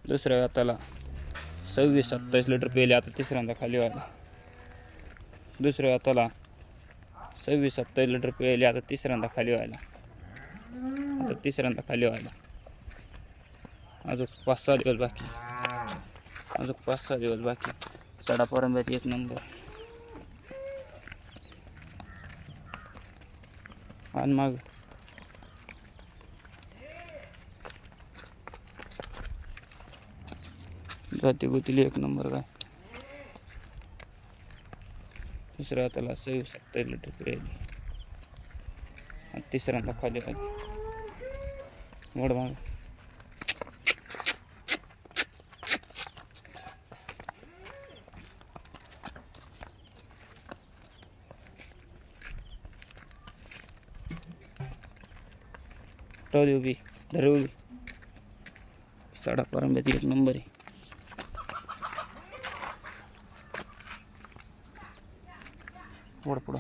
दुसऱ्या हाताला 26-27 लिटर पेले, आता तिसऱ्यांदा खाली व्हायला. दुसऱ्या हाताला 26-27 लिटर पेले, आता तिसऱ्यांदा खाली व्हायला. आता तिसऱ्यांदा खाली व्हायला. अजून 5-6 दिवस बाकी. अजून 5-6 दिवस बाकी. सडा परंब्यात 1 नंबर. आणि मग जाती गोतीली 1 नंबर काय. दुसऱ्या हाताला 26-27 लिटर पेले, आणि तिसऱ्यांदा खाली खाली वड माग. उभी धर उभी. सडा परंब्यात 1 नंबर आहे. वड पुढं.